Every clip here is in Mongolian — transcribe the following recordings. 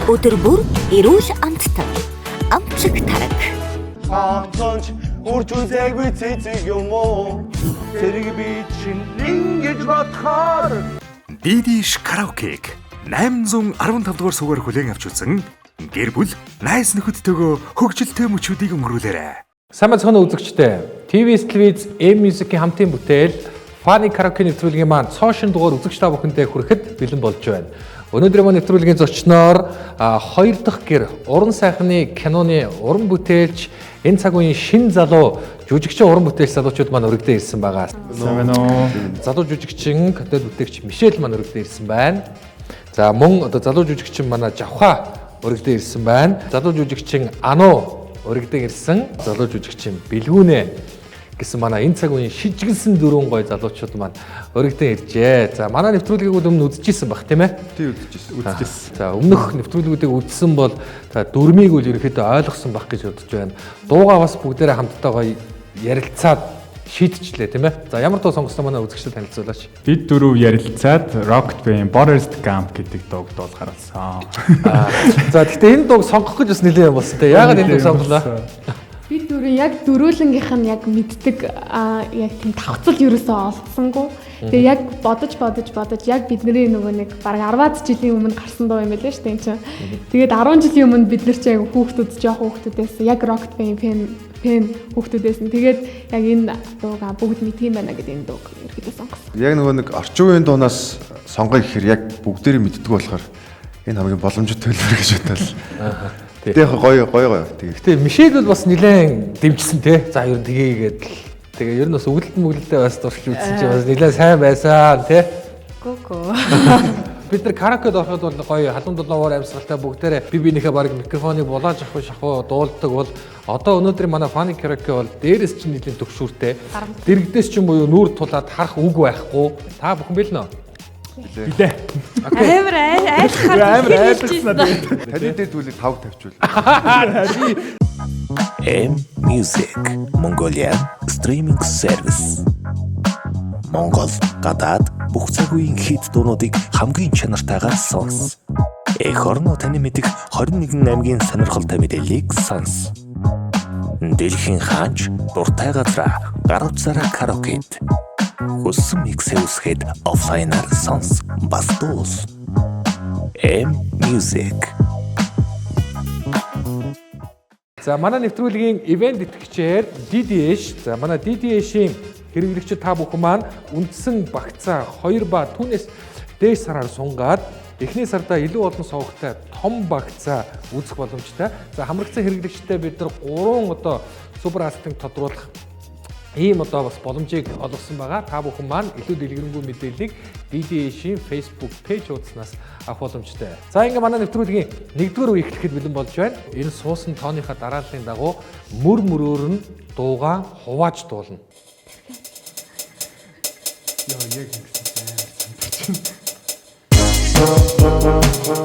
Өдөр бүр эрүүл амттай. Амчиг тараг. Амтонч урж үзээгүй цэцэг юм уу? Тэрийг би чинь ингэж бодохоор Дидиш караокег 815 дугаар суугаар хүлээн авч үзэн гэр бүл найз нөхөдтэйгөө хөгжилтэй мөчүүдийг өнгөрүүлээрэй. Сайн мэцхан үзэгчдээ TVS Televiz M-Music-ийн хамтын бүтээл Funny Karaoke нэвтрүүлгийн маань цоошин дугаар үзэгч та бүхэндээ хүрэхэд бэлэн болж байна. Өнөөдрийн маань нэвтрүүлгийн зочноор хоёр дахь гэр уран сайхны киноны уран бүтээлч энэ цаг үеийн шин залуу жүжигчин уран бүтээлч залуучууд маань өргөдөө ирсэн байгаа. Сайн байна уу? Залуу жүжигчин контент бүтээгч Мишель маань өргөдөө ирсэн байна. За мөн одоо залуу жүжигчин манай Жавха өргөдөө ирсэн байна. Залуу жүжигчин Ану өргөдөө ирсэн. Залуу жүжигчин Бэлгүүнэ гэсэн манай энэ цаг үеийн шижгэлсэн дөрвөн гой залуучууд маань өргөдөө иржээ. За манай нэвтрүүлгийг өмнө үзчихсэн баг тийм ээ? Тий үзчихсэн. За өмнөх нэвтрүүлгүүдийг үзсэн бол та дөрмийг үл ерөөхдөө ойлгосон байх гэж бодож байна. Дуугаа бас бүгдээрээ хамтдаа гоё ярилцаад шийдчихлээ тийм ээ? За ямар дуу сонгосноо манай үзэгчдэд танилцуулаач. Бид дөрөв ярилцаад Rocket Band Border's Camp гэдэг дууг гаргасан. За гэхдээ энэ дууг сонгох гэж бас нэлээд юм болсон тийм ээ? Яагаад энэ дууг сонголоо? Бид дөрөв яг дөрүүлэнгийнх нь яг мэддэг яг тийм тавцал ерөөсөө олдсонгүй. Тэгээ яг бодож яг бидний нөгөө нэг бараг 10-аад жилийн өмнө гарсан дуу юм байлээ шүү дээ энэ чинь. Тэгээд 10 жилийн өмнө бид нар ч яг хүүхдүүд жоох хүүхдүүдээс яг Rocket Band фэн хүүхдүүдээс нь тэгээд яг энэ дууга бүгд мэдх юм байна гэдэг энэ дууг ерөөдөө сонгосон. Яг нөгөө нэг орчин үеийн дуунаас сонгоё гэхээр яг бүгдээрээ мэддэг болохоор энэ хамгийн боломжтой төлөвлөр гэж бодлоо. Тэгээ гоё. Гэтэ Мишель бол бас нэлээд дэмжсэн те. За ер нь тгийгээд л. Тэгээ ер нь бас өгөлдөлтэй бас турш үзсэн чинь бас нэлээд сайн байсан те. Гүгөө. Бид нар караокед ороход бол гоё халуун дулуугаар амьсгалтай бүгдээрээ бибинийхээ баг микрофоныг булааж шахуу дуулдаг бол одоо өнөөдрийн манай Funny Karaoke бол дээрээс чинь нэлийн төгшүүртэй. Дэрэгдээс чинь буюу нүүр тулаад харах үг байхгүй. Та бүхэн бэлнэ. Билээ. Амар айлхаар Таны дээр зүйлийг 5 тавьчвал. M-Music Mongolia Streaming Service. Монгол, гадаад бүх цаг үеийн хит дуунуудыг хамгийн чанартайгаар сонс. Эх орно таны мэдих 21 аймгийн сонирхолтой мэдээллийг сонс. Дэлхийн хаанч дуртай газраа гар утсаараа караокед. Хүссэн миксээ үсгээд офлайнаар сонс бас дуус. M-Music. За манай нэвтрүүлгийн ивент итгэгчээр DDH. За манай DDH-ийн хэрэглэгчид та бүхэн маань үндсэн багцаа 2 ба түүнээс дээш сараар сунгаад эхний сарда илүү олон сувгтай том багцаа үүсэх боломжтой. За хамрагдсан хэрэглэгчтэй бид нар 3 одоо супер астинг тодруулах ийм одоо бас боломжийг олгосон байгаа. Та бүхэн маань илүү дэлгэрэнгүй мэдээллийг DDH-ийн Facebook пэйж хуудаснаас авах боломжтой. За ингээ манай нэвтрүүлгийн 1-р үе эхлэхэд бэлэн болж байна. Энэ суусан тооныхаа дарааллын дагуу мөрөөр нь дуугаа хувааж дуулна.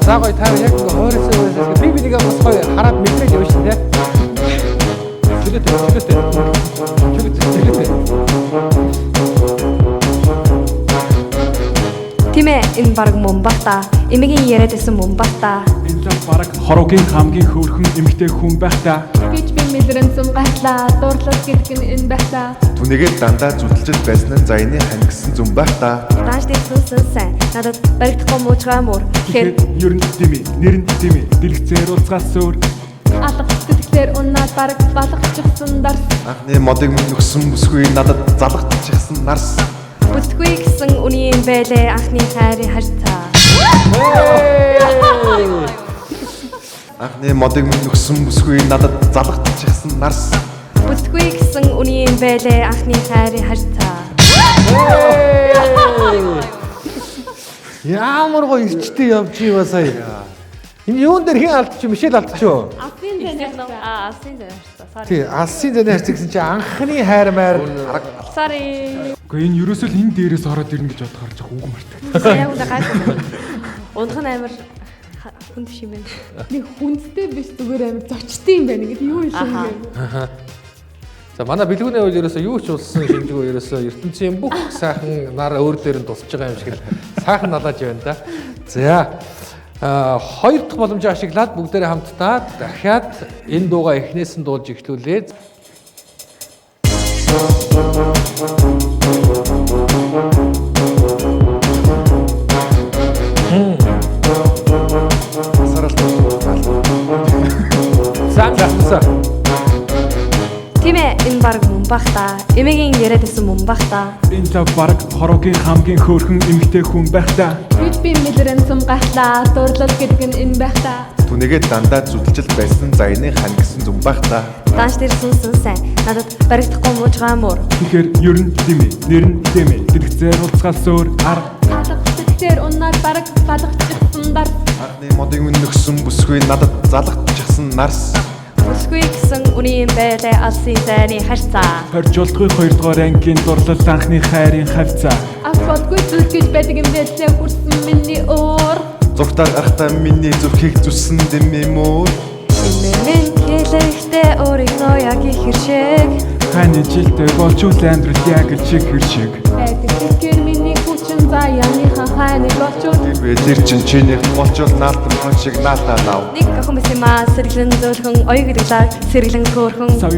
За гоё та яг хооросоо би бинийг бас гоё хараад мэдрээд явж шин тий. Чөлөөтэй. Тимээ энэ баг Момбата. Эмигийн яриад байсан Момбата. Энэ л баг хороогийн хамгийн хөөрхөн эмэгтэй хүн байх та. гэж би мэдрэмсэн гайхлаа. Дуурлал гэдэг нь энэ байх та. Түнийгээ дандаа зүтэлж байсан нь заяаны хань гэсэн зүм байх та. Дааш дэвсэн сайн. Надад баригдахгүй муучгаа мөр. Тэгэхээр Ер нь дими, нэр нь дими, дэлгэцээр уулзгаас өөр. Алга сэтгэлээр унаад бараг балгачихсан дарс. Анхны модыг нөхсөн бүсгүй надад залгачихсан нарс. бүтгүй гэсэн үний юм байлээ анхны хайрын харьцаа. Анхны модыг нөхсөн бүсгүй надад залгачихсан нарс. Бүтгүй гэсэн үний юм байлээ анхны хайрын харьцаа. Ямар гоё ирчтэй явж ива сая. Энэ юун дээр хэн алдчих Мишель алдчих юу? Асын таньж Асын дээр. Тий, алсын зэнэ харц гэсэн чи анхны хайр маяр Sorry. Гэхдээ энэ ерөөсөө л энэ дээрээс ороод ирнэ гэж бодохоор жоох үг мартаг. Яг үндэ гайхав. Ундах нь амар хүнд биш юм байна. нэг хүндтэй биш зүгээр амар зочтой юм байна гэдэг юу юм бэ? За манай бэлгүүний үйл ерөөсөө юу ч болсон шинжгүй ерөөсөө ертөнцийн бүх сайхан нар өөр дээр нь тусч байгаа юм шиг л сайхан налааж байна да. За Хоёр дахь боломжийг ашиглаад бүгдээрээ хамтдаа дахиад энэ дуугаа эхнээс нь дуулж эхлүүлээ. Санжаасан. Тийм ээ, энэ баг мөн бах та. Эмээгийн яриад байсан мөн бах та. Энэ лав баг хороогийн хамгийн хөөрхөн эмэгтэй хүн байх та. Гэж би мэдэрэн сум гахлаа. Дурлал гэдэг нь энэ байх та. Түнэгээ дандаа зүдэлжил байсан заяны хан гэсэн зүм байх та. Данш дээр сүүсэн сайн. Надад баригдахгүй муужгаа мөр. Тэгэхээр ер нь тийм ээ, нэр нь тийм ээ. Дэлгэцээр уулзгаас өөр арга. Алгацээр унаар бараг балгачихсан дар. Анхны модыг өнөгсөн бүсгүй надад залгачихсан нарс. Бүсгүй гэсэн үнийн байлаа алсын зайны харьцаа. Хоржуулдгүй 2 дугаар ангийн дурлал анхны хайрын хавцаа. Авбодгүй зүйл гэж байдаг юм байлаа хүрсэн миний өөр. Зуртаар гарахтаа миний зүрхийг зүссэн дэмэмөр. Эмээн хэлэхдээ өөрийнхөө яг их хэршээг. Ханы жилдээ болчул амьдрал яг л чиг хэршиг. Байдаг тэгэхээр миний хүчин заяаныхаа хайныг очвол. Тэр чиний болчул наалтан хоншиг наалтаа лав. Нэг охин байсан маа сэргэлэн зөөлхөн оёг гэрлаа сэргэлэн хөөрхөн. Saw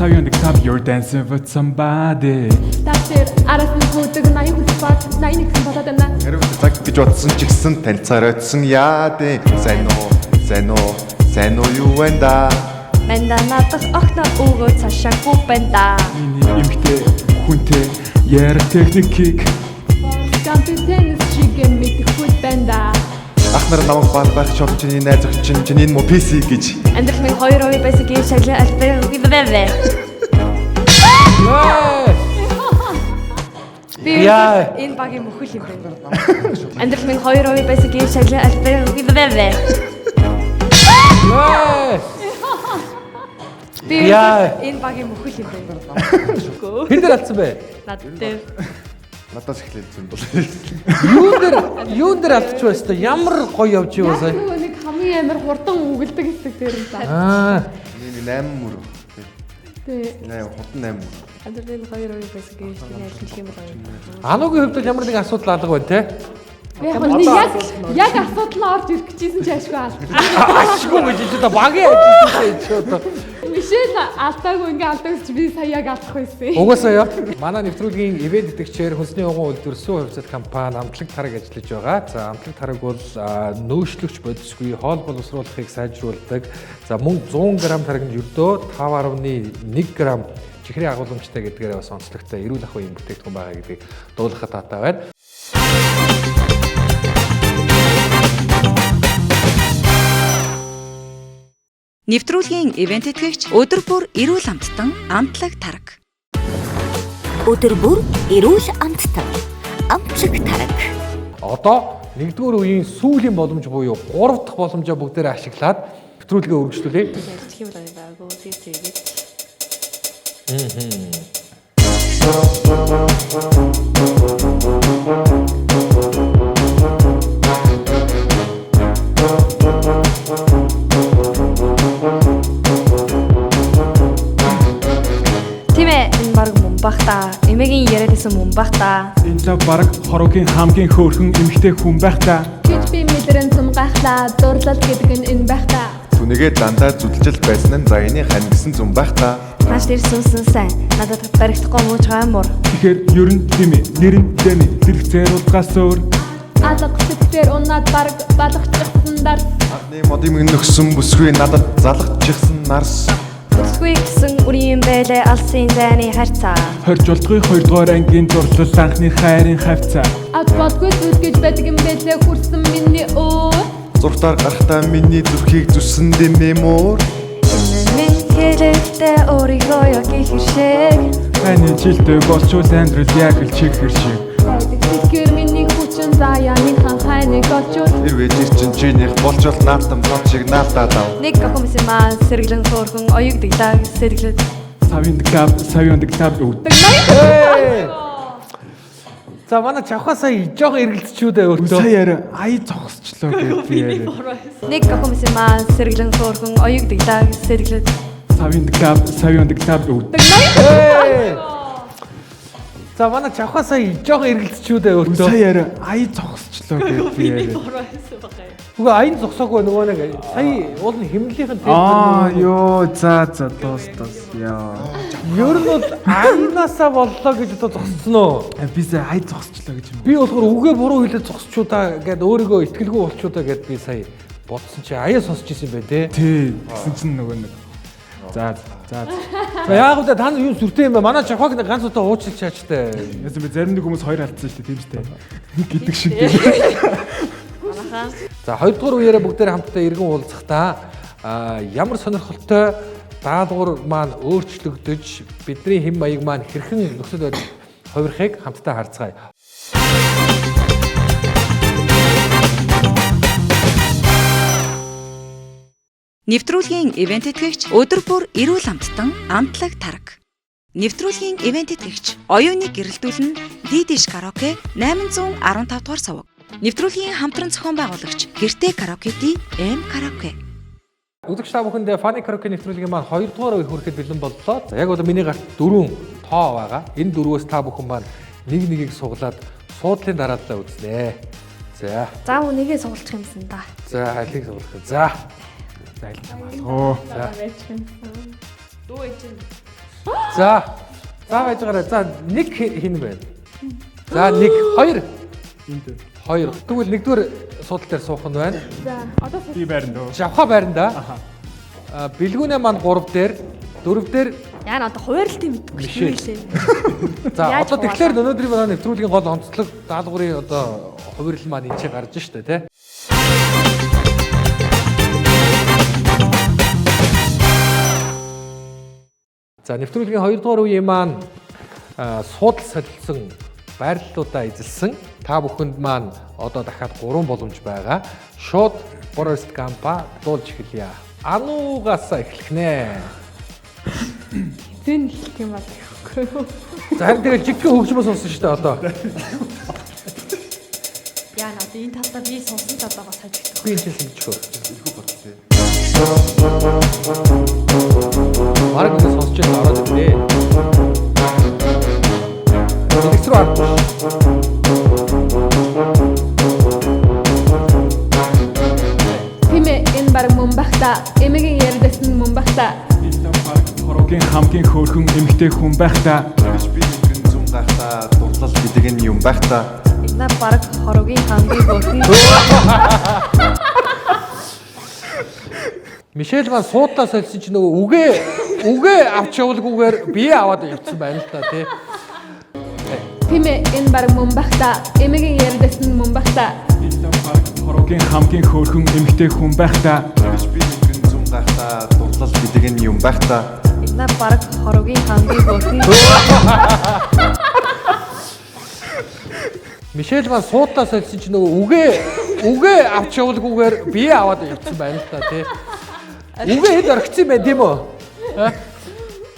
you in the club, you're dancing with somebody. Тасэр араас нь хөдөг 80 хүсбат 81 гэсэн болоод байна. Хэрвээ цаг гэж бодсон ч гэсэн танилцаар очсон яа дээ. Сайн уу юу вэ да? Мэнда надад огт өгөө цаашаагүй байна да. Миний эмэгтэй хүнтэй ярих техникийг Компьютерс шиг мэдхгүй байна да. Ахнаар намайг баах шок чиний найз охин чиний мо PC гэж. Амьдрал минь 2% байсан гэж шаглан альбер үгүй. Би энэ багийн мөхөл юм байна. Амьдрал минь 2% байсан гэж шаглан альбер үгүй. Би энэ багийн мөхөл юм байна. Хэн дээр алдсан бэ? Над дээр. Надаас эхлэлсэн бол. Юун дээр алдчих вэ өстой? Ямар гоё явж юу сая? Нэг хамгийн амар хурдан үгэлдэг хэсэг дээр юм да. Миний 8 мөр. Тий. 8 мөр. Амьдрал минь 2% байсан гэж тийм айлтгах юм байна. Ануугийн хувьд ямар нэг асуудал алга байна те? Яг асуудал орж ирэх гэжсэн чи ашгүй алт. Ашгүй гэж чи та багийн ажилласан чи одоо. Мишэл алдаагүй ингээ алдаагч би сая яг алдах байсан. Угаасаа яа. Манай нэвтрүүлгийн ивент идэвчээр хүнсний уган үйлдвэрсэн хувьцат компани амтлаг тараг ажиллаж байгаа. За амтлаг тараг бол нөөшлөгч бодисгүй хоол боловсруулахыг сайжруулдаг. За мөн 100 г тарагнд ердөө 5.1 г чихрийн агуулмжтай гэдгээр бас онцлогтой эрүүл ахуй юм бүтээгдэхүүн байгаа гэдгийг дуулгахад таатай байна. Нэвтрүүлгийн ивент итгэгч өдөр бүр эрүүл амттан амтлаг тараг. Өдөр бүр эрүүл амттан амтлаг тараг. Одоо 1-р үеийн сүүлийн боломж буюу 3 дахь боломжоо бүгдээрээ ашиглаад нэвтрүүлгээ үргэлжлүүлье. Альтгах юм байна байгуу тэгээд. Бах та. Эмээгийн яриад байсан мөн бах та. энэ лав баг хороогийн хамгийн хөөрхөн эмэгтэй хүн байх та. Гэж би мэдэрэн сум гахлаа. Дурлал гэдэг нь энэ байх та. Түнэгээ дандаа зүдэлжил байсан заяны хан гэсэн зүм байх та. Данш дээр сүүсэн сайн. Надад баригдахгүй муужгаа мөр. Тэгэхээр ер нь тийм ээ, нэр нь тийм ээ. Дэлгэцээр уулзгаас өөр Алгацээр унаад бараг балгачихсан дар. Анхны модыг өнөгсөн бүсгүй надад залгачихсан нарс. Бүсгүй гэсэн үнийн байлаа алсын зайны харьцаа. хоржуулдгүй 2 дугаар ангийн дурлал анхны хайрын хавцаа. Авбодгүй зүйл гэж байдаг юм байлаа хүрсэн миний өөр. Зуртаар гарахтаа миний зүрхийг зүссэн дэмэмөр. Эмээн хэлэхдээ өөрийнхөө яг их хэршээг. Ханы жилдээ болчул амьдрал яг л чиг хэршиг. Байдаг тэгэхээр миний хүчин заяаныхаа хайныг очвол. Хэрвээ чиний болчул наалтан хоншиг наалтаа лав. Нэг охин байсан маа сэргэлэн хөөрхөн оёг гэрлаа сэргэлэн. Saw you in the club, үүд. За манай чавхаа сая жоохон эргэлзчүүдээ өөртөө. Сая яа ая зогсчлоо гэж би яа. Нэг охин байсан маа сэргэлэн хөөрхөн оёг гэрлаа сэргэлэн. Saw you in the club, үүд. За манай чавхаа сая жоохон эргэлзчүүдээ өөртөө. Сая яа ая зогсчлоо гэж би яа. Үгүй аян зогсоогүй нөгөө нэг сая уул нь хэмнэлийнхэн ёо за дуус яа. Ер нь бол аянаасаа боллоо гэж одоо зогссон уу? Би сая аяд зогсчлоо гэж юм. Би болохоор үгээ буруу хэлээд зогсчуудаа гэд өөрийгөө итгэлгүй болчуудаа гэд би сая бодсон чи аяа сонсч ирсэн бай тээ. Тий. Тэгсэн чинь нөгөө нэг. За. Яг л та нар юу сүртэй юм бэ? Манай жахаг нэг ганц удаа уучлах чаачтай. Яасан би зарим нэг хүмүүс хоёр алдсан шүү дээ тийм шүү дээ. Гэдэг шиг. За хоёрдугаар үеэрээ бүгдээр хамтдаа иргэн уулзахдаа ямар сонирхолтой даалгавар маань өөрчлөгдөж бидний хэм маяг маань хэрхэн нөхцөл байдал хувирахыг хамтдаа харцгаая. Нэвтрүүлгийн ивент тэтгэгч өдөр бүр эрүүл амттан амтлаг тараг. Нэвтрүүлгийн ивент тэтгэгч оюуныг гэрэлтүүлэн Дидиш караоке 815 дугаар суваг. Нэвтрүүлгийн хамтран зохион байгуулагч Гэртээ караоке ди караоке. Үзэгч та бүхэндээ Funny Karaoke нэвтрүүлгийн маань 2 дугаар үе хүрэхэд бэлэн боллоо. За яг одоо миний гарт 4 тоо байгаа. Энэ дөрвөөс та бүхэн маань нэгийг суглаад суудлын дараалал үзнэ. За. Заав нэгээ сугалчих юмсан да. За алийг суглах. За. Оо. Дүү ээж. За. За байж байгаарай. За нэг хин байна. За нэг хоёр. Хоёр. Тэгвэл нэгдүгээр суудлын дээр суух нь байна. За одоо Би байрна дөө. Жавха байранда. Бэлгүүнээ маань 3 дээр, 4 дээр Яа одоо хуваарлтын мэдгүй шүү лээ. За одоо тэгэхээр өнөөдрийн манай нэвтрүүлгийн гол онцлог даалгаврын одоо хувирлал маань энэ ч гарч штэ тий. За нэвтрүүлгийн 2 дугаар үеийн маань суудал солилцсон байрлалуудаа эзэлсэн та бүхэнд маань одоо дахиад 3 боломж байгаа. Шууд Forest Gump-а дуулж эхэлье. Ануугаас эхлэх нэ. зэн хэлэх юм байна гэхгүй юу? За харин тэгэл жигхэн хөгжмөс сонсон шүү дээ одоо. Яа наа энэ талдаа би сонсон л одоо бас хажигдах. Би энэ чинь хэлчихөө. Илүү бодлоо. Мараг ингэ сонсч байгаа ороод ирлээ. Электроо ард. Тэмээ энэ баг мөн бахта эмэгийн ярдсан мөн бахта. Хороогийн хамгийн хөөрхөн эмэгтэй хүн байх та. Би нэгэн зүм гахта дурлал гэдэг нь юм байх та. Энэ баг хороогийн хамгийн хөөрхөн. Мишель маань суудлаа солисон чинь нөгөө үгээ авч явуулгүйгээр бие аваад явцсан байна л та тий. Тэмээ энэ баг мөн бахта эмэгийн ярдсан мөн бахта. Хороогийн хамгийн хөөрхөн эмэгтэй хүн байх та. Би нэгэн зүм гахта дурлал гэдэг нь юм байх та. Энэ баг хороогийн хамгийн хөөрхөн. Мишель маань суудлаа солисон чинь нөгөө үгээ авч явуулгүйгээр бие аваад явцсан байна л та тий. Үгээ хэд орхисон байх тийм үү?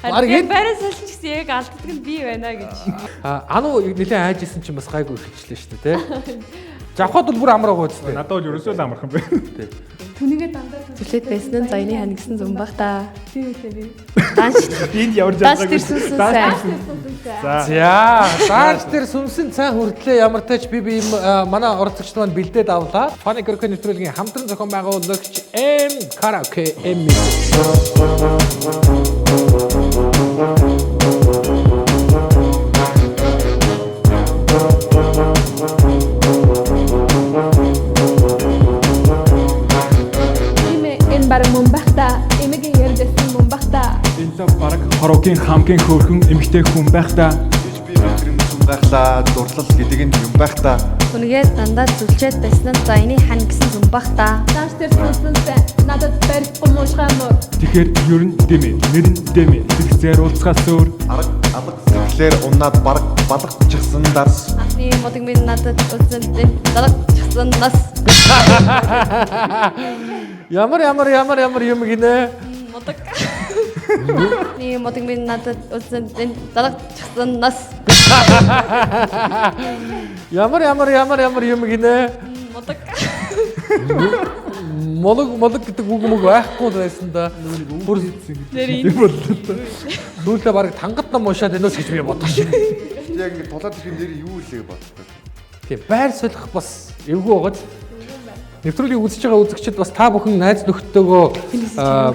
Харин барай салж гэсэн яг алддаг нь би байна гэж. Ануу нэлээд айжсэн чинь бас гайгүй ихчлээ шүү дээ тий. Завхад бол бүр амраагүй үстэй. Надад бол ерөөсөө л амархан байна. Түнийгээ дандаа Түлээд байсан нь заяны ханигсан зүм бах та. тийм үү. Данч Энд явж данч тэрсэн сайн. За, даарч дээр сүмсэн цай хүртлээ ямар тач би манай орцогчд маань бэлдээд авлаа. Funny Karaoke нэвтрүүлгийн хамтран зохион байгуулагч Karaoke M. Энэ баг мөн бахта эмэгийн ярдсан мөн бахта. Энэ баг хороогийн хамгийн хөөрхөн эмэгтэй хүн байх та. Би нэгэн зүм гахта дурлал гэдэг нь юм байх та. Түнгээд дандаа зүлчээд байсан нь заяны хан гэсэн зүм бах та. Данч дээр сүнсэнтэй надад барихгүй муушгаамуу. Тэгэхээр ер нь дэмэ, нэр нь дэмэ. Зэрэг уулзгаас өөр Арга алга сэтгэлээр унаад бараг балгачихсан дарс. Анхны модог минь надад үзэн далагчсан нас. Ямар юм гинэ. Модог. Ни модог минь надад үзэн далагчсан нас. Ямар юм гинэ. Модог. Молог гэдэг үг мөг байхгүй байсан да. Бүр Нэрийн сүүлдээ баг тангад ном уушаад энэс гэж би бодож байна. Яг ингэ тулаад ирэх нэр юу илээ боддог. Тийм байр солих бас эвгүй байгааз. нэвтрүүлгийг үзэж байгаа үзэгчид бас та бүхэн найз нөхдөдөө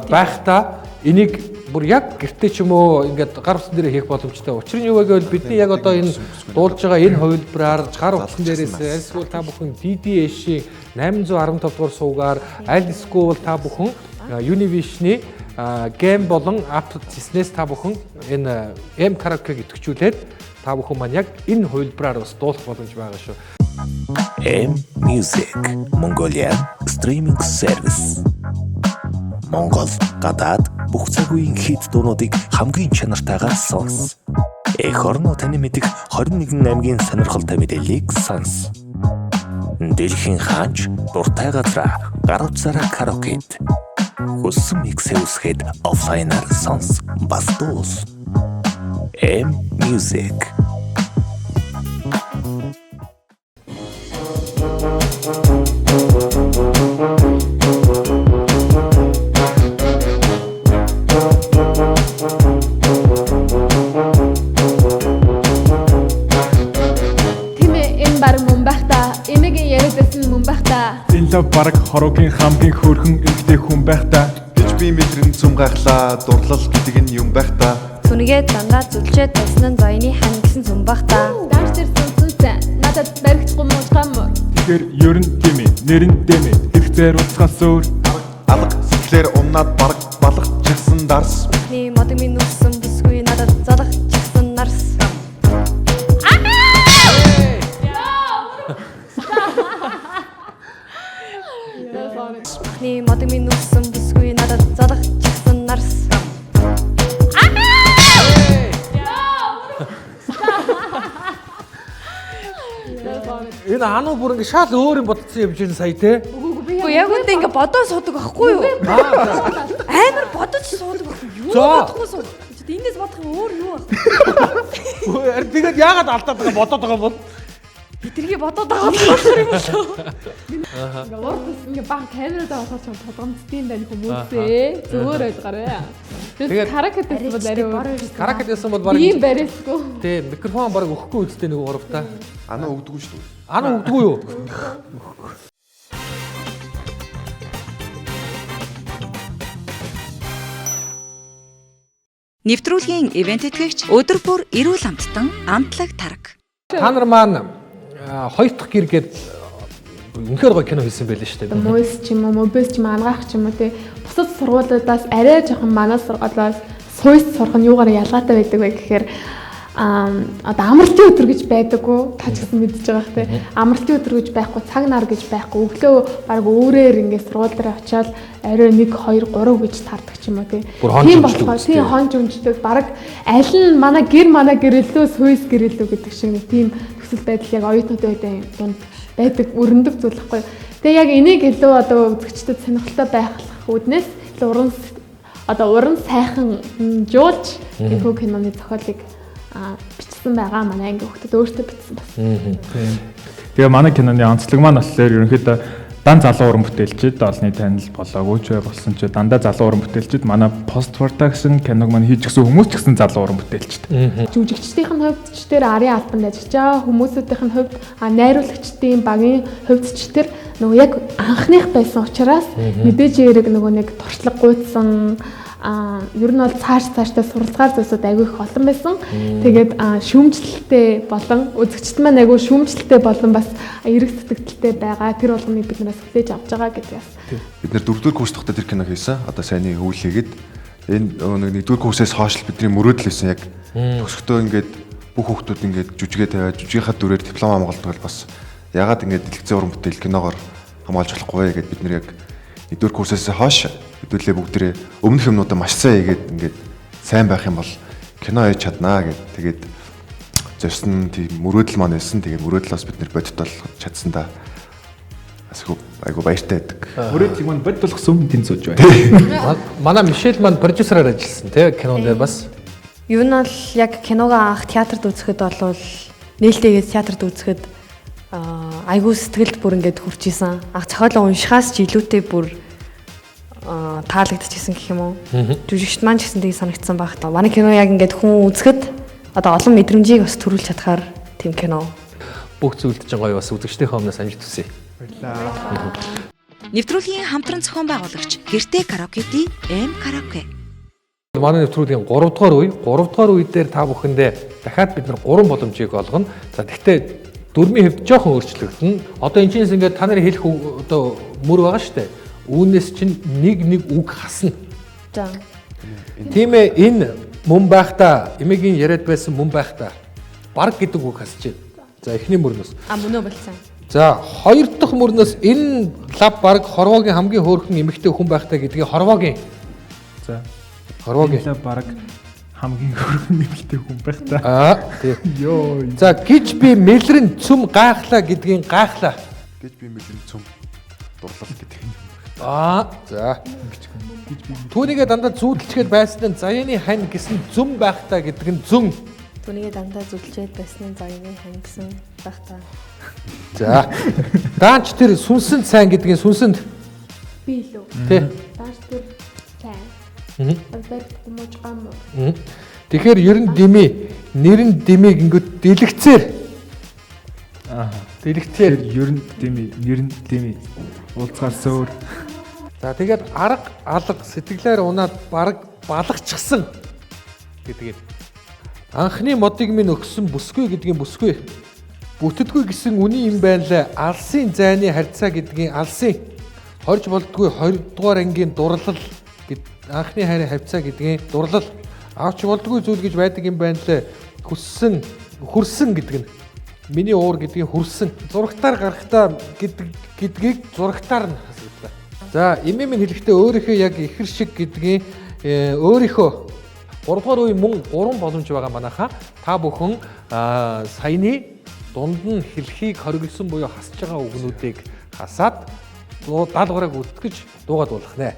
байхдаа энийг бүр яг гэртээ ч юм уу ингээд гар утсан дээр хийх боломжтой. Учир нь юу вэ гэвэл бидний яг одоо энэ дуулж байгаа энэ хувилбараар гар утсан дээрээс альсгүй та бүхэн DDH-ийн 815 дугаар суугаар аль эсвэл та бүхэн Univision-ы гейм болон app хийснээс та бүхэн энэ M karaoke идэвхжүүлээд та бүхэн маань яг энэ хувилбараар бас дуулах боломж байгаа шүү. M Music Mongolia Streaming Service. Монгол, гадаад бүх цаг үеийн хит дуунуудыг хамгийн чанартайгаар сонс. Эх орно таны мэдих 21 аймгийн сонирхолтой мэдээллийг сонс. Дэлхийн хаач дуртай газраа гар утсаараа караокед. Хүссэн миксээ үсгээд офлайнаар сонс. Бас дуус. M Music. Бараг хороогийн хамгийн хөөрхөн эмэгтэй хүн байх та. Гэж би мэдрэн цум гахлаа дурлал гэдэг нь юм байх та. Сүнгээ дандаа зүлчээд байсан нь зоёны хан гэсэн зүм бах та. Дааш тэр сүнсэн надад баригдахгүй муушгам. Тэгэхээр ер нь тийм ээ. Нэр нь дэмэ. Хэрэг зэр уцхаас өөр. Алга сэтгэлээр умнаад бараг балгачихсан дарс. Эхний модог минь нүссэн бүсгүй надад залгачихсан нарс. Эхний модог минь нүссэн бүсгүй надад залгачихсан нарс. Энэ ануу бүр ингэ шал өөр юм бодсон юм чинь сая те. Үгүй яг үндэ ингэ бодоо суудаг байхгүй юу? Амар бодож суудаг байхгүй юу? Бодохгүй суудаг. Эндээс бодох юм өөр юу вэ? Тэгээд яагаад алдаад байгаа бодоод байгаа бол Бидэргээ бодоод байгаа юм шүү. Ингээ уурдас ингээ баг камераа аваад ч толгомцдгийн байна хүмүүсээ. Зүгээр ойлгоорой. Тэгээд каракатес бол арай каракатесэн бол баг ийм барьсгүй. Тий, микрофон баг өгөхгүй үстэй нэг гуравта. Анаа өгдөггүй шүү дээ. Анаа өгдөггүй юу? Нэвтрүүлгийн ивент тэтгэгч өдөр бүр эрүүл амттан амтлаг тараг. Та нар маань хоёр дахь гэр гээд үнэхээр гоё кино хийсэн байлээ шүү дээ. Мөс ч юм уу, мөбөс ч юм ангаах ч юм уу тий. Бусад сургуулиудаас арай жоохон манай сургуулиас сууйс сурах нь юугаар ялгаатай байдаг вэ гэхээр одоо амралтын өдөр гэж байдаггүй. Та ч гэсэн мэдчихэж байгаа тий. Амралтын өдөр гэж байхгүй, цаг нар гэж байхгүй. Өглөө баг өөрөөр ингээд сургууль дээр очиад арай 1 2 3 гэж таардаг ч юм уу тий. Тийм болохоор тий хонж өнждөг. Баг аль нь манай гэр илүү сууйс гэр илүү гэдэг шиг нэг тийм төсөл байдал яг оюутнуудын үеийн дунд байдаг өрнөдөг зүйл байхгүй. Тэгээ яг энийг илүү одоо үзэгчдэд сонирхолтой байхлах үүднээс уран сайхан жуулж энэ киноны зохиолыг бичсэн байгаа манай анги хүүхдэд өөртөө бичсэн бас. Тэгээ манай киноны онцлог маань болохоор ерөнхийдөө дан залуу уран бүтээлчид олонний танил болоогүй ч болсон ч дандаа залуу уран бүтээлчид манай пост production киног маань хийж гисэн хүмүүс ч гэсэн залуу уран бүтээлчид. Жүжигчдийн хувьд ч тэр арын албанд ажиллаж байгаа хүмүүсүүдийн хувьд найруулагчдын багийн хувьд ч тэр нөгөө яг анхных байсан учраас мэдээж хэрэг нөгөө нэг туршлага гуйцсан ер нь бол цаашдаа суралцгаар зүйлсүүд айгүй их олон байсан. Тэгээд шүүмжлэлтэй болон үзэгчд маань айгүй шүүмжлэлтэй болон бас эрэг сэтгэлтэй байгаа. Тэр болгоныг бид нараас хүлээж авч байгаа гэдгээс. Бид нэр 4-р курс тогтоо тэр кино хийсэн. Одоо саяны хөвөл хийгээд энэ 1-р курсээс хойш бидний мөрөөдөл хийсэн яг төгсөхдөө ингээд бүх хүүхдүүд ингээд жүжигээ тавиад жүжигийнхаа дүрээр диплом амгалдаг бас ягаад ингээд дэлгэцэн уран бүтээл киногоор хамгаалж болохгүй вэ гэдээ бид нэр яг 1-р курсээс хойш хэдүүлээ бүгдээ өмнөх юмнуудаа маш сайн хийгээд ингээд сайн байх юм бол кино хийж чаднаа гэд тэгээд зорьсон тийм мөрөөдөл маань байсан. Тэгээд мөрөөдлөөс бид нэр бодит болох чадсан да. Айгу баяртай байдаг. Мөрөөдлийг маань бодит болгосон тэн сууж байна. Манай Мишель маань продюсераар ажилласан тий кинонд бас. Юу нь бол яг киногоо анх театрт үзэхэд бол нээлттэйгээс театрт үзэхэд айгу сэтгэлд бүр ингээд хүрч исэн. Анх зохиолоо уншихаас ч илүүтэй бүр таалагдчихсэн гэх юм уу. Жүжигчд маань ч гэсэн тийг санагдсан байх та. Манай кино яг ингээд хүн үзэхэд одоо олон мэдрэмжийг бас төрүүлж чадхаар тийм кино. Бүх зүйлд ч гоё бас үзэгчдийн өмнөөс амжилт хүсье. Баярлалаа. Нэвтрүүлгийн хамтран зохион байгуулагч Гэртээ караоке-ди М караоке. Манай нэвтрүүлгийн 3 дугаар үе дээр та бүхэндээ дахиад бид нар 3 боломжийг олгоно. За тэгвэл 4-ийн хэвд жоохон өөрчлөгдөн. Одоо энэ чинь ингээд та нарын хэлэх одоо мөр байгаа шүү дээ. Үүнээс чинь нэг үг хасна. За. Тийм ээ, энэ мөн байхдаа эмээгийн яриад байсан мөн байхдаа баг гэдэг үг хасч байна. За эхний мөрнөөс. Мөн үү болсон. За хоёр дахь мөрнөөс энэ лав баг хорвоогийн хамгийн хөөрхөн эмэгтэй хүн байхдаа гэдгийг хорвоогийн. За. Хорвоогийн лав баг хамгийн хөөрхөн эмэгтэй хүн байх та. Тийм. Йоо. За гэж би мэлрэн цөм гайхлаа гэдгийн гайхлаа. Гэж би мэлэн цөм дурлал гэдэг юм. За. Түүнийгээ дандаа зүүдэлчгээд байсан заяаны хань гэсэн зүм байхдаа гэдэг нь зүн. Түүнийгээ дандаа зүлчээд байсны заяаны хань гэсэн байх та. За. Даанч тэр сүнсэн сайн гэдгийн сүнсэнд Би илүү. тий. Дааш тэр сайн. Авдаг хүмүүс гам. Тэгэхээр ер нь дими, нэр нь димиг ингээд дэлгэцээр. Дэлгэцээр ер нь дими, нэр нь дими. Уулзгаар сөөр. За тэгээд арга алга сэтгэлээр унаад бараг балгачсан гэдгээд анхны модыг минь өгсөн бүсгүй гэдгийн бүсгүй бүтэдгүй гэсэн үний юм байна лээ. Алсын зайны харьцаа гэдгийн алсын хорж болдгүй 2 дугаар ангийн дурлал гэд анхны хайрын хавцаа гэдгийн дурлал авч болдгүй зүйл гэж байдаг юм байна лээ. Хүрсэн гэдэг нь миний уур гэдгийн хүрсэн зурагтаар гарахтаа гэдгийг зурагтаар нь хасагдлаа. За эмээ минь хэлэхдээ өөрийнхөө яг ихэр шиг гэдгийн өөрийнхөө 3 дугаар үе мөн 3 боломж байгаа манайхаа. Та бүхэн саяны дунд нь хэлхийг хориглосон буюу хасж байгаа үгнүүдийг хасаад даалгаврыг үлтгэж дуугаад болох нэ.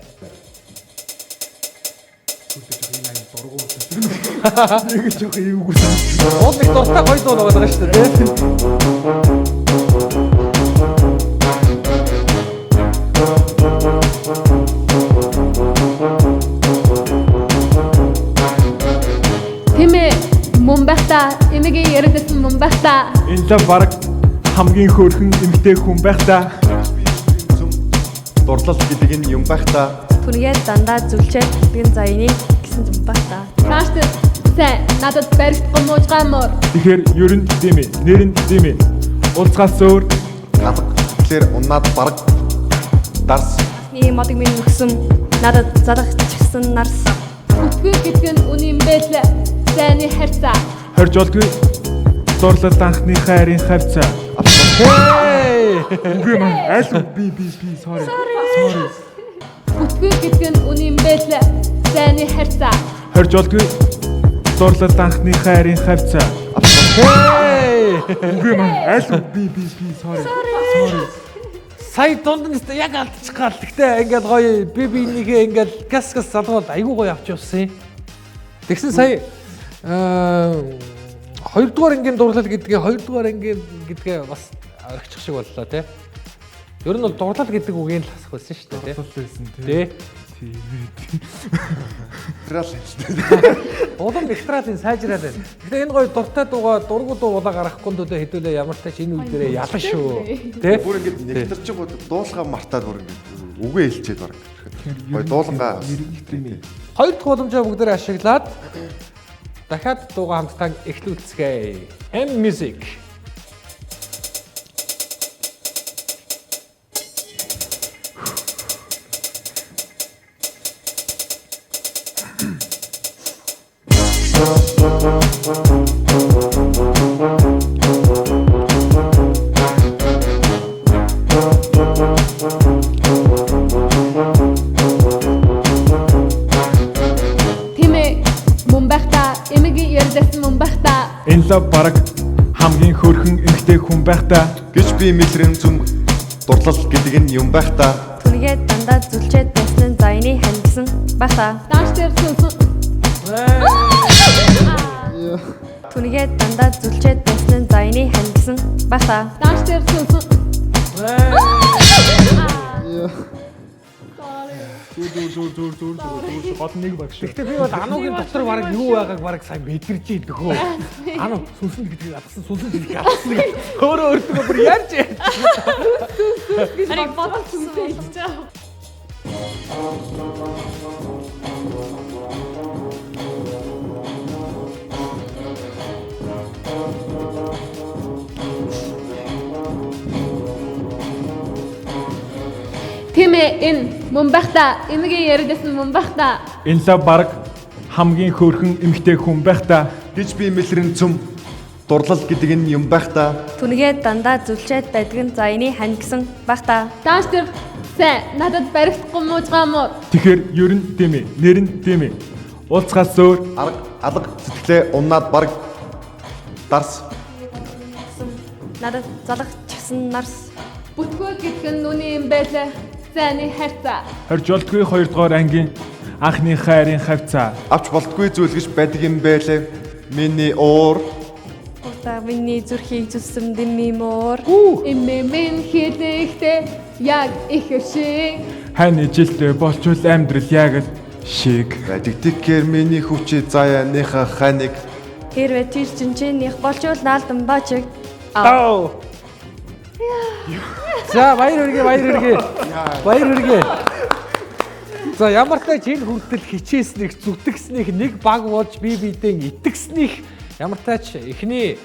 Нэг жоох эвгүй сан. Уулын дуртай гоё дуу байгаа шүү дээ тийм. Тэмээ мөн байхдаа эмээгийн яриадсан мөн байхдаа Энэ лав баг хамгийн хөөрхөн эмэгтэй хүн байх та. Дурлал гэдэг нь юм байх та. Түүнийгээ дандаа зүлчээд бэлтгэн заяаны гэсэн зүм байх та. дааш тэр сайн надад барьж хүмүүс гамор. Тэгэхээр ер нь дими, нэр нь дими. Уулзгаар сөөр. Алга тэгэхээр унаад бараг дарс. Ийм модыг минь өгсөн надад задах чигсэн нарс. Үгүй гэдэг нь үний юм байлаа. Зайны харьцаа. Хорж болдгүй. Дурлал анхны хайрын хавцаа. Үгүй мэн аль би sorry. Үгүй гэдэг нь үний юм байлаа. Зайны харьцаа. Хорж болдгүй. Дурлал анхны хайрын хавцаа. Үгүй мэн аль би sorry. Сая дунд нь яг алдчих гал. Гэхдээ ингээд гоё би энийгээ ингээд гас залгуулд айгүй гоё авч явсан. Тэгсэн сая 2 дугаар ангийн дурлал гэдгээ 2 дугаар ангийн гэдгээ бас орхичих шиг боллоо тий. Ер нь бол дурлал гэдэг үгийг л хасах байсан шүү дээ тий. Трал хэлсэн. Улам экстралийн сайжраад байна. Гэхдээ энэ гоё дуртай дуугаа дургу дуу улаа гаргахгүй дөө хэдүүлээ ямар ч тач энэ үе дээрээ ялан шүү. Тэ? Бүр ингэж нэгтэрч дуулахаа мартаад бүр ингэж үгээ хэлчихэд баг. Гоё дуулангаа. 2 дахь боломжоо бүгдээ ашиглаад дахиад дуугаа хамтдаа эхлүүлцгээе. M music. Энэ лав баг хамгийн хөөрхөн эмэгтэй хүн байх та. Гэж би мэлрэн зүм дурлал гэдэг нь юм байх та. Түүнийгээ дандаа зүлчээд байсны заяаны хань гэсэн байх та. Дааш тэр сүнсэн. Түүнийгээ дандаа зүлчээд байсны заяаны хань гэсэн байх та. Дааш тэр сүнсэн. Зүүр гол нэг баг шүү. Гэхдээ би бол ануугийн дотор баг юу байгааг баг сайн мэдэрч идэгхөө. Ануу сүнсэн гэдэг гадсан сүнсэн гэдэг гадсан гэж өөрөө өөртөө бүр ярьж. Ари бодол зүгтэй хэлж байгаа. Тэмээ энэ мөн байх та. Энэгийн яриадсан мөн байх та. Энэ лав баг хамгийн хөөрхөн эмэгтэй хүн байх та. гэж би мэлрэн цөм дурлал гэдэг нь юм байх та. Түнгээд дандаа зүлчээд байдаг нь за эний хань гэсэн байх та. Дааш тэр сайн надад баригдахгүй муужгаа муу. Тэгэхээр ер нь тийм ээ, нэр нь тийм ээ. Уулзгаас өөр Арга алга сэтгэлээ унаад баг дарс. Надад залгачсан нарс. Бүтгөө гэдэг нь нүний юм байлаа. Зайны хайрцаа. хорж болтгүй 2 дугаар ангийн анхны хайрын хавцаа. Авч болтгүй зүйл гэж байдаг юм байлээ. Миний уур Та миний зүрхийг зүсэм дэмми муур. Эмэмэн хэлэхдээ яг их шиг. Хань жилдээ болчвол амьдрал яг л шиг. байдаг. Тэгэхээр миний хүчээ заяаныхаа ханиг Хэрвээ тэр чинчэнийх болчвол наалдан бачиг. Аа. За баяр хүргэе. За ямар ч жил хүртэл хичээснийг зүтгэснийх нэг баг болж бие биедээ итгэснийх ямар ч эхний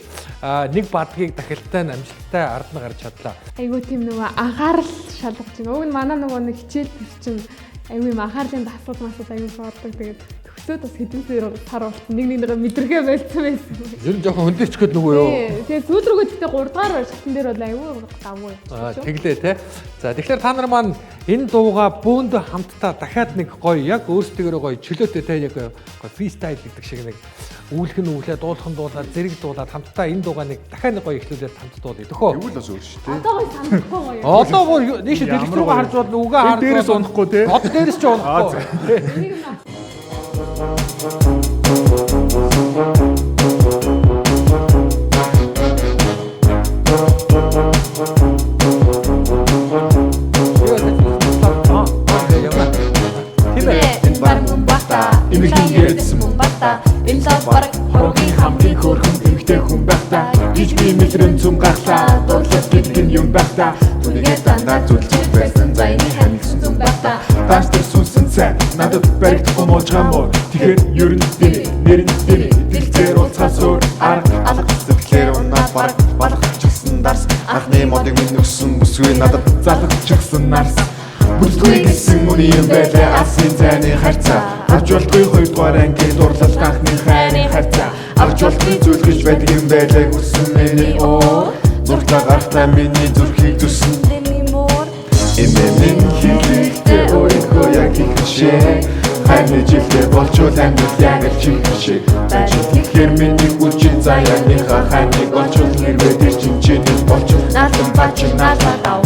нэг бадгийг дахилтаа амжилттай ард нь гарч чадлаа. Айгуу тийм нөгөө анхаарал шалгаж байна. Уг нь манай нөгөө нэг хичээл төр чинь айгуу юм анхаарлын дасгал масууд айгуу сууддаг. Тэгээд төгсөөд бас хэдэн сар урт нэг мэдрэгээ байлцсан байсан. Ер нь жоохон хөндөрчгöd нөгөө юу? Тэгээд сүүл рүүгээ гэхдээ 3 дугаар шатн дээр бол айгуу давгүй. Тэглээ те. За тэгэхээр та нар маань энэ дууга бөөндө хамтдаа дахиад нэг гоё яг өөрсдөө гоё чөлөөтэй те яг гоё фристайл гэдэг шиг нэг үүлхэн үүлээ дуулхан дуулаад зэрэг дуулаад хамтдаа энэ дууга нэг дахиад нэг гоё ихлүүлээд хамт дуулъя төхөө. тэгвэл бас өөр шүү дээ. Одоо гоё санахгүй гоё. Одоо гоё нийш дэлгэр рүүгээ харж болно үгээ харж Дээрээс унахгүй те. Од дээрээс ч унахгүй. Энэ лав баг хамгийн хөөрхөн эмэгтэй хүн байх та. Гэж би мэлрэн цөм гарлаа. Дурлал гэдэг нь юм байх та. Түнгээд дандаа зүлчээд байсан за эний хань гэсэн зүм байх та. Дааш тэр сүнсэн цай надад баригдахгүй муужгаа муу. Тэгэхээр ер нь тийм ээ, нэр нь тийм ээ. Дэлгэр уулзгаас өөр арга Алга сэтгэлээр унаад баг болгочихсан дарс. Анхны модыг минь өгсөн бүсгүй надад залгачихсан нарс. Бүтггүй гэсэн үний юм байлаа асын зайны харьцаа. Авч болтгүй 2 дугаар ангийн дурлал анхны хайрын хавцаа. Авч болтгүй зүйл гэж байдаг юм байлаа хүссэн миний уур. Зурглаа гарахтаа миний зүрхийг зүсэн Дэмми муур. эмэмэн хэлэхдээ өөрийнхөө яг их шиг. Хань жилдээ болчвол амьдрал яг л чих шиг. Тэгэхээр миний хүчээ заяаныхаа ханиг болчвол нэрвээ тэр чинчэний болчвол Наалдан бачиг наалаа дав.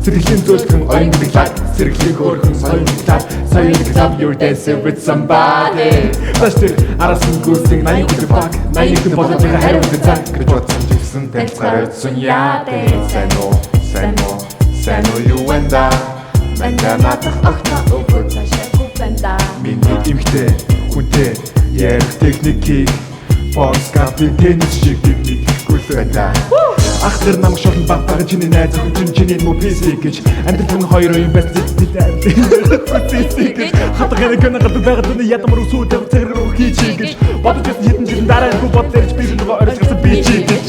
Сэргэлийн зөөлхөн оюун гэглаад сэргэлийн хөөрхөн соён гэглаад соён гэглаад you're dancing with somebody. Бastер арасан гүсэг 80 хүлэг баг 80 хүн болоод байгаа хайр үгүй цаа гэж бодсон гэсэн тэлцгээр өцсөн яадэ. Сайн уу юу вэнда Банда надах огтоо өгөө цаашаа банда. Миний эмхтэй хүнтэй ярих техникийг Force Gump-ийн теннис шиг техникгүй байна. Ах тэр намайг шолон багтаага чиний найз охин чиний мөписи гэж амьдрал хүн хоёр юм бац гэж хатганы кэнэ гадаг байгаад энэ ядамар үсүүдээ цэгэр рүү хийчих гэж бодож байсан хэдэн жилийн дараа энэ бодлоо ирж би нөгөө оройсгасан би чи гэж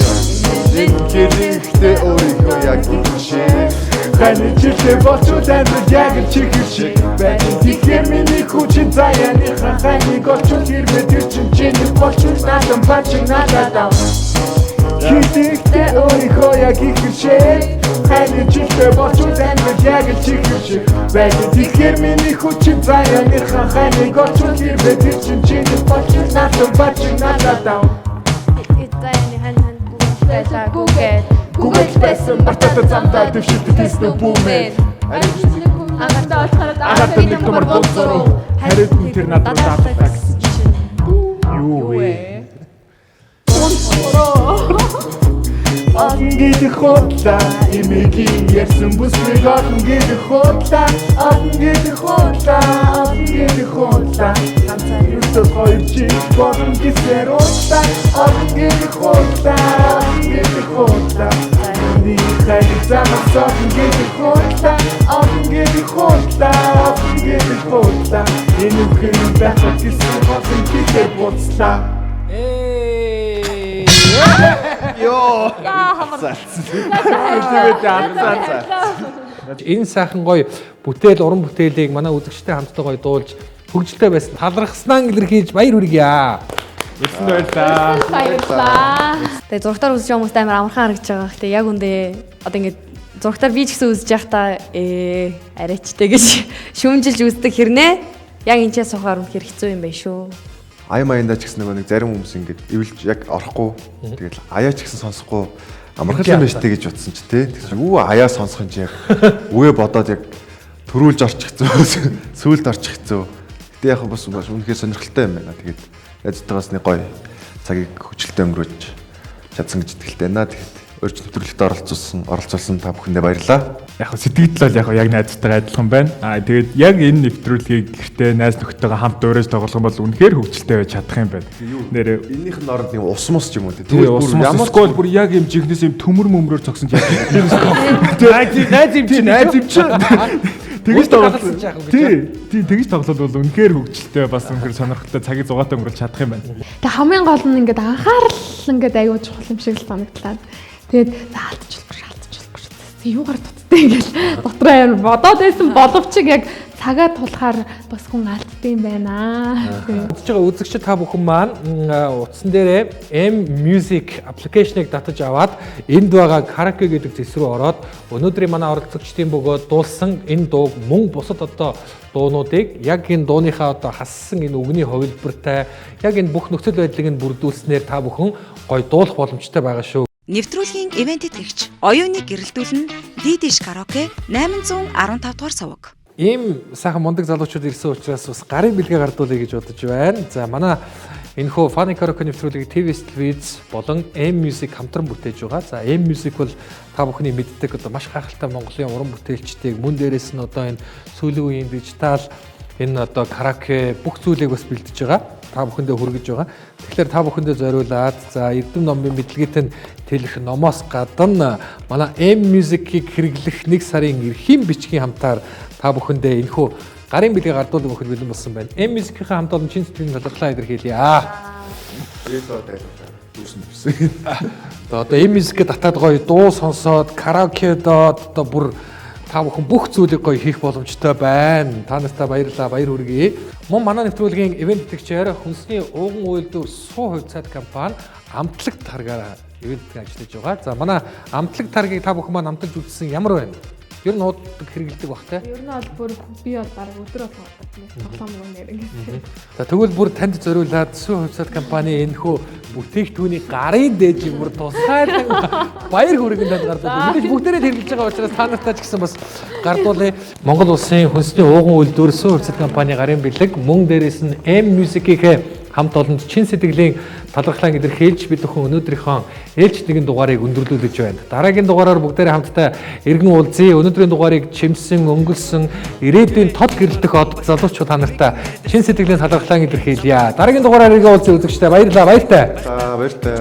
Гэхдээ өөрийнхөө яг их шиг. хань жилдээ болчвол амьдрал яг л чих шиг байна. Тэгэхээр миний хүчин заяаныхаа ханиг олчвол хэрвээ тэр чиний болчвол наадам бачиг надад дав. Гэхдээ өөрийнхөө яг их шиг хань жилдээ болчвол амьдрал яг л чих шиг байна. Тэгэхээр миний хүчин заяаныхаа ханиг олчвол хэрвээ тэр чиний болчвол наадам бачиг надад дав. Эцэний хань байлаа гүгээд. Гүгэл байсан батата замдаа дэвшилт теснэ бүүмээ. Агартаа олохоор Агаарт нэг томор болцороо хариуд нь тэр надад даатдаг гэсэн чинь. Юу вэ? Оги гэдэг худлаа эмээгийн ярьсан бүсгүй олон гэдэг худлаа олон гэдэг худлаа ганцаар юусоо хоёр чи болон гисэр худлаа олон гэдэг худлаа Ни хайр замсаа гэдэг худлаа олон гэдэг худлаа энэ үхэн дахад гисэр болон гисэр буцлаа Йоо. Энэ сайхан гоё бүтээл уран бүтээлийг манай үзэгчтэй хамтдаа гоё дуулж хөгжилтэй байсан талархснаа илэрхийлж баяр хүргье. Үлсэнд баярлаа. Тэгээ зургатаар үзэж байгаа хүмүүст амар амархан харагдаж байгаа. Гэтэ яг үндэ одоо ингээд зургатаар би ч гэсэн үзэж байхдаа арайчтай гэж шүүмжилж үздэг хэрнээ яг энэ ч сухаар үнэхээр хэцүү юм байна шүү. Ая маянда ч гэсэн нэг зарим хүмүүс ингэж эвэлж яг орохгүй. Тэгэл аяа ч гэсэн сонсохгүй амархан юм байна штэ гэж утсан ч тий. Тэгсэн үү аяа сонсох юм чи яг үгээ бодоод яг төрүүлж орчих хэцүү. Сүүлд орчих хэцүү. Гэтэ яг бас үнэхээр сонирхолтой юм байна. Тэгээд яаж байгаас нэг гоё цагийг хөжилтэй өнгөрөөж чадсан гэж итгэлтэй байна. Тэгээд урьд нэвтрүүлэгт оролцуулсан та бүхэндээ баярлалаа. Яг сэтгэл бол яг найзтайгаа адилхан байна. Тэгээд яг энэ нэвтрүүлгийг гэртээ найз нөхдөйгөө хамт уураж тоглох юм бол үнэхээр хөвгөлтэй байж чадах юм байна. Нэрээ энийх нь орд нэг ус мус ч юм уу тий. Ямар скол бүр яг юм жигнэс юм төмөр мөмрөөр цогсон яг. Найз юм чи. Тэгэж тоглосон ч яах вэ? Тий, тэгэж тоглол бол үнэхээр хөвгөлтэй бас үнэхээр сонирхолтой цагийг зугаатай өнгөрүүлж чадах юм байна. Тэг хамгийн гол нь ингээд анхаарал ингээд аюул чухал юм шиг л санагдлаа. Тэгээд алдчихлахгүй. Юугаар дуттай ингээл дотроо амар бодоод байсан боловч яг цагаа тулахаар бас хүн алддаг юм байна. Үзэж байгаа үзэгчид та бүхэн маань утсан дээрээ M Music аппликейшнийг татаж аваад энд байгаа караоке гэдэг зэс рүү ороод өнөөдрийн манай оролцогчдын бөгөөд дуулсан энэ дууг мөн бусад одоо дуунуудыг яг энэ дууныхаа одоо хассан энэ үгний хувилбартай яг энэ бүх нөхцөл байдлыг нь бүрдүүлснээр та бүхэн гоё дуулах боломжтой байгаа шүү. Нэвтрүүлгийн ивент тэтгэгч оюуныг гэрэлтүүлэн Дидиш караоке 815 дугаар суваг. Ийм сайхан мундаг залуучууд ирсэн учраас бас гарын бэлгээ гардуулъя гэж бодож байна. За манай энэхүү Funny Karaoke нэвтрүүлгийг TVS Televiz болон M Music хамтран бүтээж байгаа. За M Music бол та бүхний мэддэг одоо маш гайхалтай Монголын уран бүтээлчдийг мөн дээрээс нь одоо энэ сүүлийн үеийн дижитал энэ одоо караоке бүх зүйлийг бас бэлдэж байгаа. Та бүхэндээ хүргэж байгаа. Тэгэхээр та бүхэндээ зориулаад за Эрдэм номын мэдлэгээтэй тэлэх номоос гадна манай M Music-ийг хэрэглэх 1 сарын эрхийн бичгийн хамтаар та бүхэндээ энэхүү гарын бэлгээ гардуулах өгөх бэлэн болсон байна. M Music-ийн хамт олон чин сэтгэлийн талархлаа илэрхийлье. Одоо M Music-д татаад гоё дуу сонсоод караокедод одоо бүр та бүхэн бүх зүйлийг гоё хийх боломжтой байна. Та нартай баярлалаа, баяр хүргэе. Мөн манай нэвтрүүлгийн ивент тэтгэгчээр хүнсний ууган үйлдвэр суу хувь цаад компани амтлаг таргаараа ивентийг ажиллаж байгаа. За манай амтлаг таргийг та бүхэн маань амталж үзсэн ямар байна? Ер нь ууддаг хэрэгэлдэг багтай. Ер нь бол бүр би бол баг өдрөө тоглоом нэр ингээд. За тэгвэл бүр танд зориулаад сүү хувьсаад компани энэхүү бүтээгдэхүүний гарын дээж бүр тусгайлан баяр хүргэнд танд гардуулъя. Мэдээж бүгдээрээ хэрэглэж байгаа учраас та нартай ч гэсэн бас гардуулъя. Монгол улсын хүнсний ууган үйлдвэр сүү хувьсаад компани гарын бэлэг мөн дээрээс нь M Music-ийн хамт олонд чин сэтгэлийн талархлаа илэрхийлж бид бүхэн өнөөдрийнхөө ээлж нэгэн дугаарыг өндөрлүүлж байна. Дараагийн дугаараар бүгдээрээ хамтдаа эргэн уулзъя. Өнөөдрийн дугаарыг чимсэн, өнгөлсөн, ирээдүйн тод гэрлэх од залуучууд та нартай чин сэтгэлийн талархлаа илэрхийлье. Дараагийн дугаараар эргэн уулзъя үзэгчдээ баярлалаа. Баяртай. Баяртай.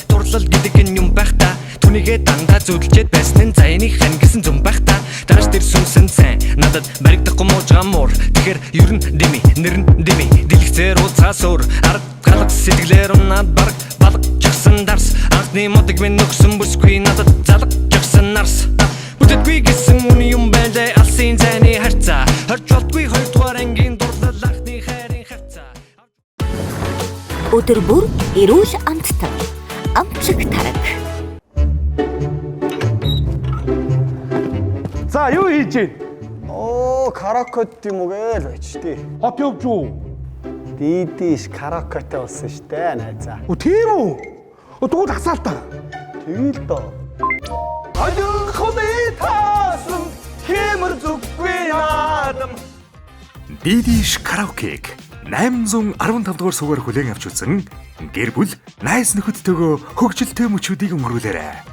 Дурлал гэдэг юм байх та. Түүнийгээ дандаа зөвлөжээд байсан зайны хан гэсэн зүм байх та. Дараач тэр сүнсэн сайн надад баригдахгүй мууж гамуур. Тэгэхээр ер нь дими, нэр нь дими. Дэлгэцээр ууцаас өөр арга галах сэтгэлээр унаад бараг балгажсан дарс. Анхны модыг минь нөхсөн бүсгүй надад залгажсан нарс. Бүтэдгүй гэсэн үний юм байлаа алсын зайны харьцаа. Хорж болтгүй хоёрдугаар ангийн дурлал анхны хайрын хавцаа. Өдөр бүр эрүүл амттай. Амтлаг тараг. За юу хийж байна? Караокет юм уу гээл байж тий. Хот явж уу? Дидиш караокетэй болсон штэ найзаа. Тийм үү? Тэгвэл асаалтаа. Тэгэл доо. Аюухны таасан хэмэр зүггүй наадам. Дидиш караокег 815 дугаар сугаар хүлээн авч үзэн гэр бүл найз нөхөдтэйгөө хөгжилтэй мөчүүдийг өнгөрүүлээрэй.